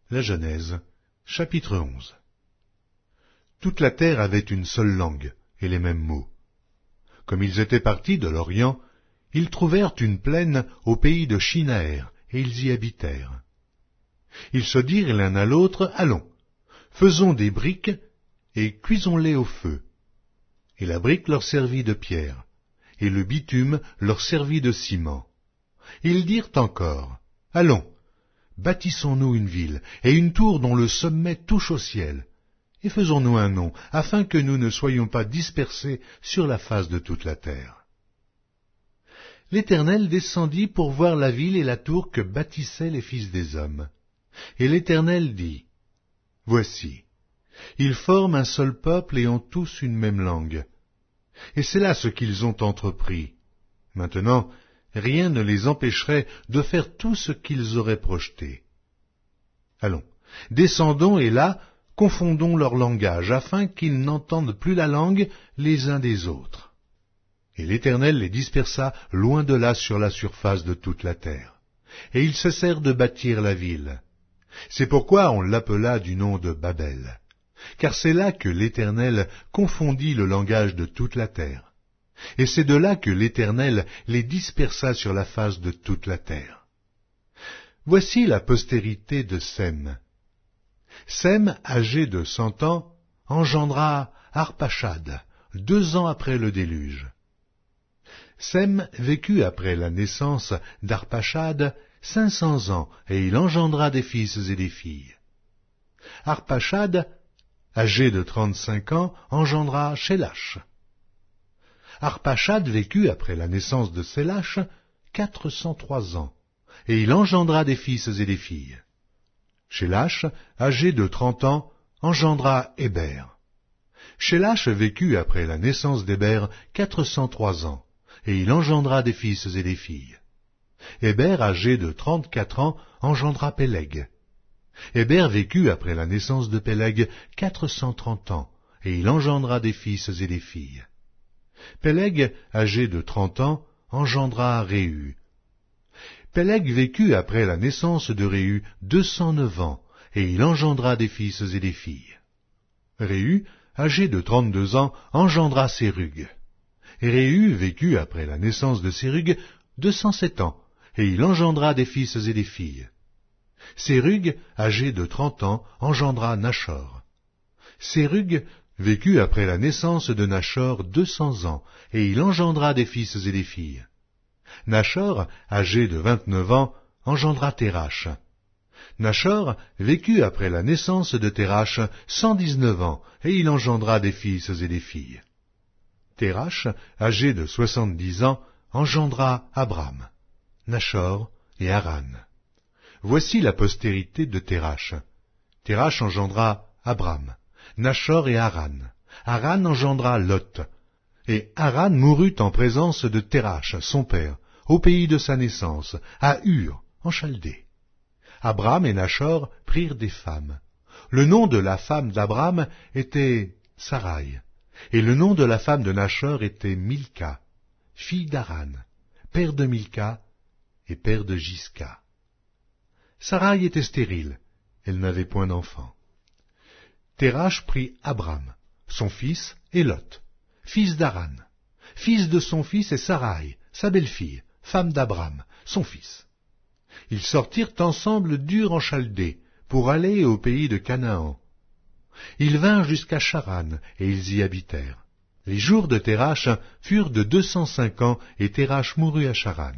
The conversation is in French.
La Genèse, chapitre 11. Toute la terre avait une seule langue et les mêmes mots. Comme ils étaient partis de l'Orient, ils trouvèrent une plaine au pays de Shinaër, et ils y habitèrent. Ils se dirent l'un à l'autre, allons, faisons des briques et cuisons-les au feu. Et la brique leur servit de pierre, et le bitume leur servit de ciment. Ils dirent encore, allons, bâtissons-nous une ville, et une tour dont le sommet touche au ciel, et faisons-nous un nom, afin que nous ne soyons pas dispersés sur la face de toute la terre. L'Éternel descendit pour voir la ville et la tour que bâtissaient les fils des hommes. Et l'Éternel dit, voici, ils forment un seul peuple et ont tous une même langue. Et c'est là ce qu'ils ont entrepris. Maintenant, rien ne les empêcherait de faire tout ce qu'ils auraient projeté. Allons, descendons et là, confondons leur langage, afin qu'ils n'entendent plus la langue les uns des autres. Et l'Éternel les dispersa loin de là sur la surface de toute la terre. Et ils cessèrent de bâtir la ville. C'est pourquoi on l'appela du nom de Babel, car c'est là que l'Éternel confondit le langage de toute la terre. Et c'est de là que l'Éternel les dispersa sur la face de toute la terre. Voici la postérité de Sem. Sem, âgé de 100 ans, engendra Arpachad, 2 ans après le déluge. Sem vécut après la naissance d'Arpachad 500 ans, et il engendra des fils et des filles. Arpachad, âgé de 35 ans, engendra Shélach. Arpachad vécut après la naissance de Shélach 403 ans, et il engendra des fils et des filles. Shélach, âgé de 30 ans, engendra Héber. Shélach vécut après la naissance d'Héber 403 ans, et il engendra des fils et des filles. Héber, âgé de 34 ans, engendra Péleg. Héber vécut après la naissance de Péleg 430 ans, et il engendra des fils et des filles. Péleg, âgé de 30 ans, engendra Réu. Péleg vécut après la naissance de Réu 209 ans, et il engendra des fils et des filles. Réu, âgé de 32 ans, engendra Sérug. Réu vécut après la naissance de Sérug 207 ans, et il engendra des fils et des filles. Sérug, âgé de 30 ans, engendra Nachor. Sérug vécut après la naissance de Nachor 200 ans, et il engendra des fils et des filles. Nachor, âgé de 29 ans, engendra Térach. Nachor vécut après la naissance de Térach 119 ans, et il engendra des fils et des filles. Térach, âgé de 70 ans, engendra Abram, Nachor et Haran. Voici la postérité de Térach. Térach engendra Abram, Nachor et Haran. Haran engendra Lot. Et Haran mourut en présence de Térach, son père, au pays de sa naissance, à Ur, en Chaldée. Abram et Nachor prirent des femmes. Le nom de la femme d'Abram était Sarai, et le nom de la femme de Nachor était Milka, fille d'Haran, père de Milka et père de Jisca. Sarai était stérile, elle n'avait point d'enfant. Térach prit Abram, son fils, et Lot, fils d'Haran, fils de son fils et Sarai, sa belle-fille, femme d'Abram, son fils. Ils sortirent ensemble d'Ur en Chaldée, pour aller au pays de Canaan. Ils vinrent jusqu'à Charan, et ils y habitèrent. Les jours de Térach furent de 205 ans, et Térach mourut à Charan.